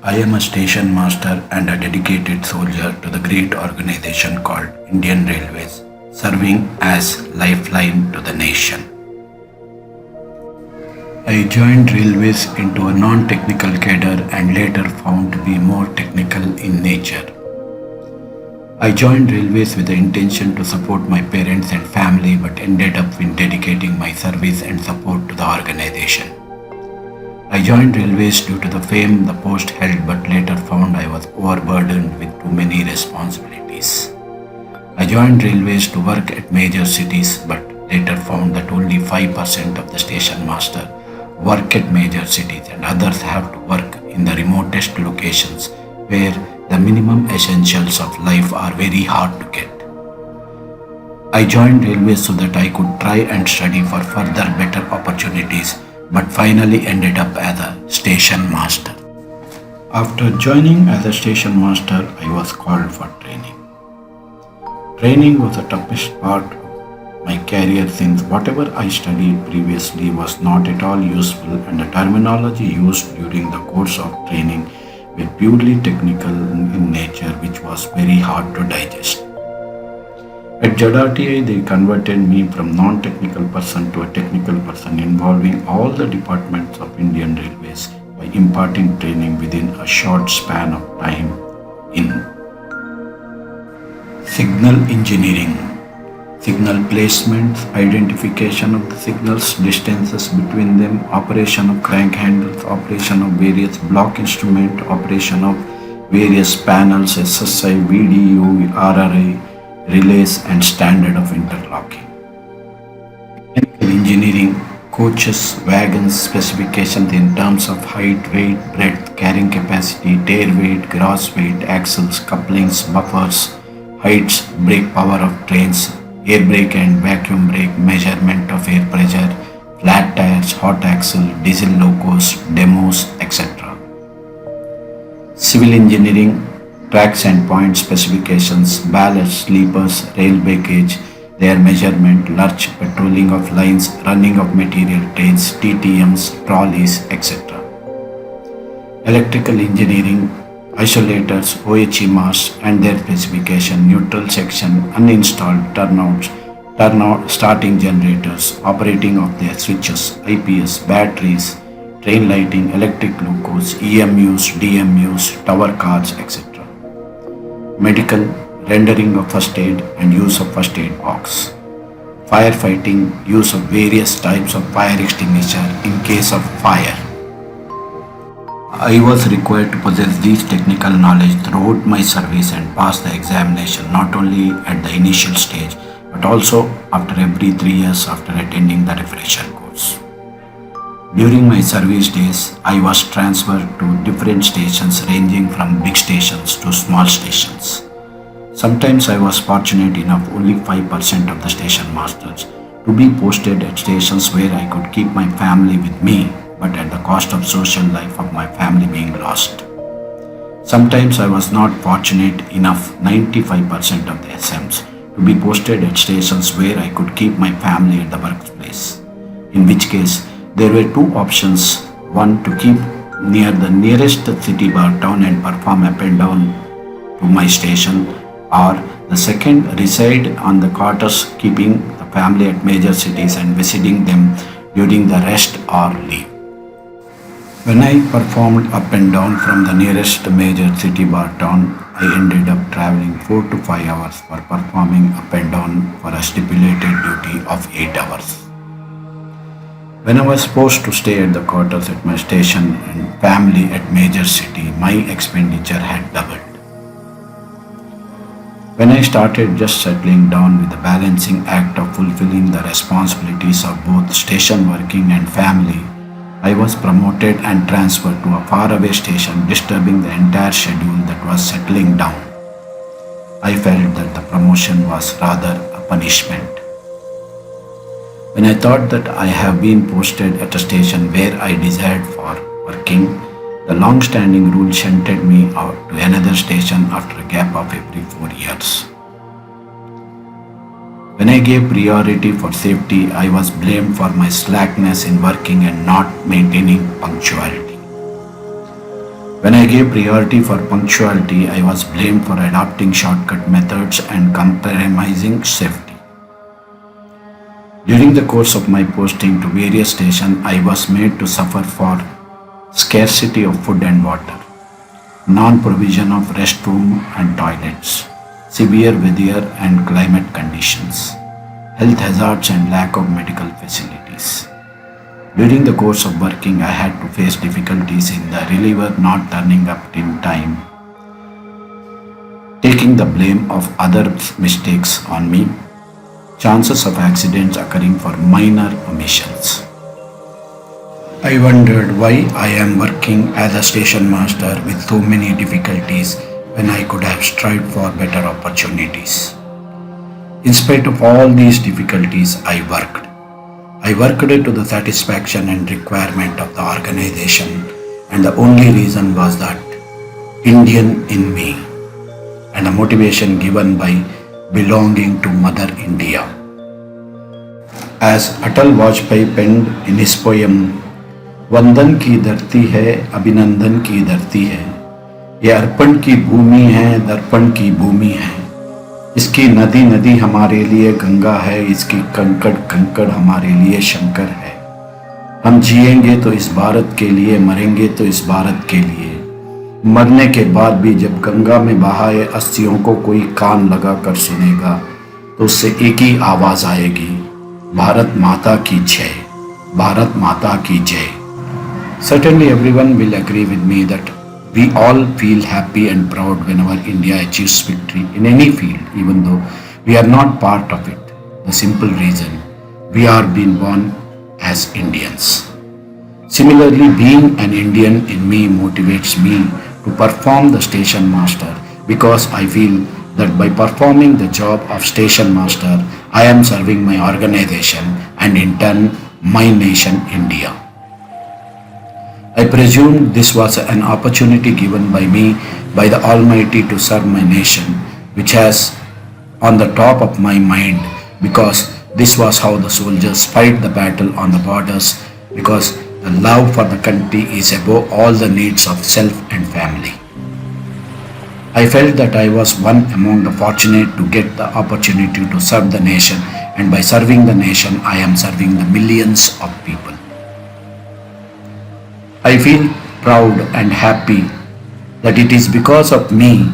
I am a station master and a dedicated soldier to the great organization called Indian Railways, serving as lifeline to the nation. I joined railways into a non-technical cadre and later found to be more technical in nature. I joined railways with the intention to support my parents and family but ended up in dedicating my service and support to the organization. I joined railways due to the fame the post held but later found I was overburdened with too many responsibilities. I joined railways to work at major cities but later found that only 5% of the station master work at major cities and others have to work in the remotest locations where the minimum essentials of life are very hard to get. I joined railways so that I could try and study for further better opportunities but finally ended up as a station master. After joining as a station master, I was called for training. Training was the toughest part of my career since whatever I studied previously was not at all useful and the terminology used during the course of training were purely technical in nature which was very hard to digest. At JRTI, they converted me from non-technical person to a technical person involving all the departments of Indian Railways by imparting training within a short span of time in signal engineering, signal placements, identification of the signals, distances between them, operation of crank handles, operation of various block instrument, operation of various panels, SSI, VDU, RRI, relays and standard of interlocking. Mechanical engineering, coaches, wagons, specifications in terms of height, weight, breadth, carrying capacity, tare weight, gross weight, axles, couplings, buffers, heights, brake power of trains, air brake and vacuum brake, measurement of air pressure, flat tires, hot axle, diesel locos, demos, etc. Civil engineering, tracks and point specifications, ballast, sleepers, railway gauge, their measurement, lurch, patrolling of lines, running of material trains, TTMs, trolleys, etc. Electrical engineering, isolators, OHE masts and their specification, neutral section, uninstalled turnout, starting generators, operating of their switches, IPS, batteries, train lighting, electric locos, EMUs, DMUs, tower cars, etc. Medical, rendering of first aid and use of first aid box. Firefighting, use of various types of fire extinguisher in case of fire. I was required to possess these technical knowledge throughout my service and pass the examination not only at the initial stage but also after every 3 years after attending the refresher course. During my service days, I was transferred to different stations ranging from big stations to small stations. Sometimes I was fortunate enough only 5% of the station masters to be posted at stations where I could keep my family with me but at the cost of social life of my family being lost. Sometimes I was not fortunate enough 95% of the SMs to be posted at stations where I could keep my family at the workplace, in which case there were two options, one to keep near the nearest city bar town and perform up and down to my station, or the second reside on the quarters keeping the family at major cities and visiting them during the rest or leave. When I performed up and down from the nearest major city bar town, I ended up traveling 4 to 5 hours for performing up and down for a stipulated duty of 8 hours. When I was supposed to stay at the quarters at my station and family at major city, my expenditure had doubled. When I started just settling down with the balancing act of fulfilling the responsibilities of both station working and family, I was promoted and transferred to a faraway station, disturbing the entire schedule that was settling down. I felt that the promotion was rather a punishment. When I thought that I have been posted at a station where I desired for working, the long-standing rule shunted me out to another station after a gap of every 4 years. When I gave priority for safety, I was blamed for my slackness in working and not maintaining punctuality. When I gave priority for punctuality, I was blamed for adopting shortcut methods and compromising safety. During the course of my posting to various stations, I was made to suffer for scarcity of food and water, non-provision of restroom and toilets, severe weather and climate conditions, health hazards and lack of medical facilities. During the course of working, I had to face difficulties in the reliever not turning up in time, taking the blame of others' mistakes on me, chances of accidents occurring for minor omissions. I wondered why I am working as a station master with so many difficulties when I could have strived for better opportunities. In spite of all these difficulties, I worked. I worked to the satisfaction and requirement of the organization, and the only reason was that Indian in me and a motivation given by belonging to Mother India. As Atal Vajpayee penned in his poem, वंदन की धरती है, अभिनंदन की धरती है, ये अर्पण की भूमि है, दर्पण की भूमि है, इसकी नदी नदी हमारे लिए गंगा है, इसकी कंकड़ कंकड़ हमारे लिए शंकर है। हम जिएंगे तो इस भारत के लिए, मरेंगे तो इस भारत के लिए। मरने के बाद भी जब गंगा में बहाए अस्थियों को कोई कान लगा कर सुनेगा तो उससे एक ही आवाज आएगी, भारत माता की जय, भारत माता की जय। Certainly everyone will agree with me that we all feel happy and proud whenever India achieves victory in any field, even though we are not part of it. The simple reason, we are being born as Indians. Similarly, being an Indian in me motivates me to perform the station master because I feel that by performing the job of station master, I am serving my organization and in turn my nation India. I presume this was an opportunity given by me by the Almighty to serve my nation, which has on the top of my mind because this was how the soldiers fight the battle on the borders, because the love for the country is above all the needs of self and family. I felt that I was one among the fortunate to get the opportunity to serve the nation, and by serving the nation I am serving the millions of people. I feel proud and happy that it is because of me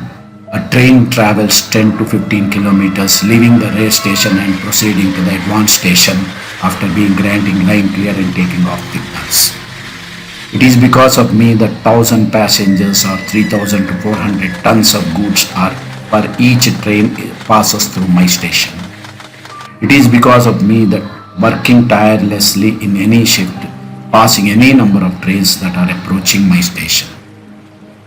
a train travels 10 to 15 kilometers, leaving the rail station and proceeding to the advanced station after being granting line clear and taking off signals. It is because of me that 1,000 passengers or 3,000 to 400 tons of goods are per each train passes through my station. It is because of me that working tirelessly in any shift, passing any number of trains that are approaching my station.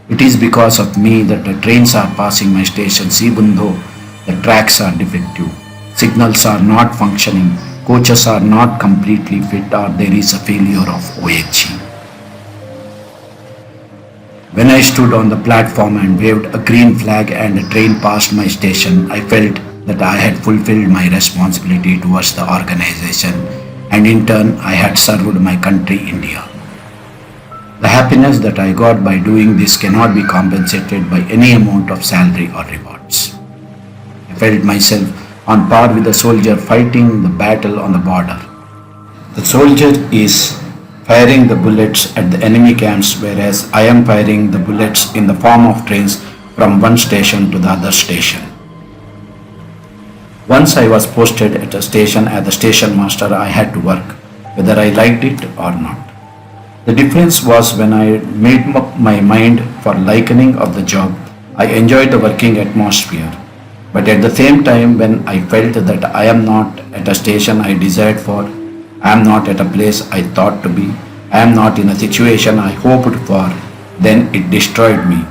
It is because of me that the trains are passing my stations even though the tracks are defective, signals are not functioning, coaches are not completely fit, or there is a failure of OHE. When I stood on the platform and waved a green flag and a train passed my station, I felt that I had fulfilled my responsibility towards the organization, and in turn I had served my country India. The happiness that I got by doing this cannot be compensated by any amount of salary or rewards. I felt myself on par with a soldier fighting the battle on the border. The soldier is firing the bullets at the enemy camps, whereas I am firing the bullets in the form of trains from one station to the other station. Once I was posted at a station as the station master, I had to work, whether I liked it or not. The difference was when I made up my mind for likening of the job, I enjoyed the working atmosphere. But at the same time, when I felt that I am not at a station I desired for, I am not at a place I thought to be, I am not in a situation I hoped for, then it destroyed me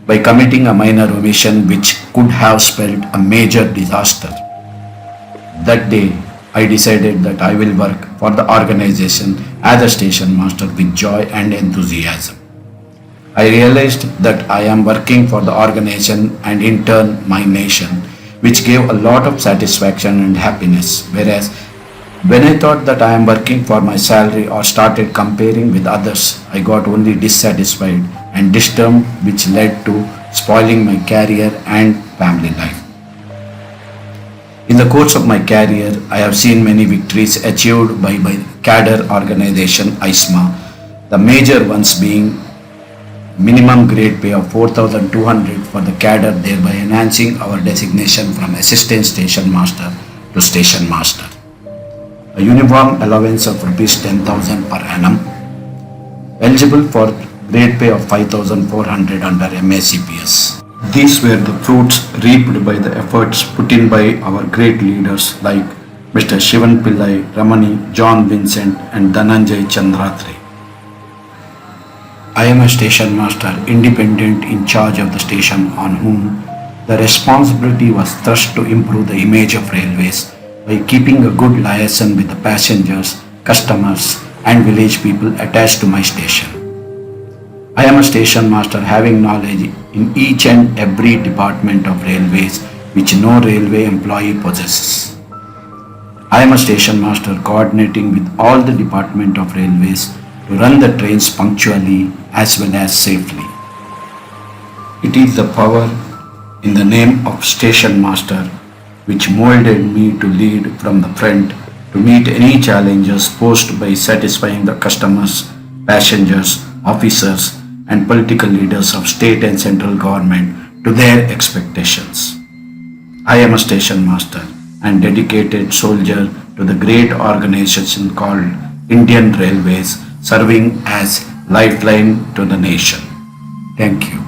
by committing a minor omission which could have spelled a major disaster. That day, I decided that I will work for the organization as a station master with joy and enthusiasm. I realized that I am working for the organization and in turn my nation, which gave a lot of satisfaction and happiness, whereas when I thought that I am working for my salary or started comparing with others, I got only dissatisfied and disturbed, which led to spoiling my career and family life. In the course of my career, I have seen many victories achieved by my cadre organization ISMA, the major ones being minimum grade pay of 4,200 for the cadre, thereby enhancing our designation from assistant station master to station master. A uniform allowance of rupees 10,000 per annum, eligible for grade pay of 5,400 under MACPS. These were the fruits reaped by the efforts put in by our great leaders like Mr. Shivan Pillai, Ramani, John Vincent and Dhananjay Chandratri. I am a station master, independent, in charge of the station, on whom the responsibility was thrust to improve the image of railways by keeping a good liaison with the passengers, customers and village people attached to my station. I am a station master having knowledge in each and every department of railways which no railway employee possesses. I am a station master coordinating with all the department of railways to run the trains punctually as well as safely. It is the power in the name of station master which molded me to lead from the front to meet any challenges posed by satisfying the customers, passengers, officers and political leaders of state and central government to their expectations. I am a station master and dedicated soldier to the great organization called Indian Railways, serving as lifeline to the nation. Thank you.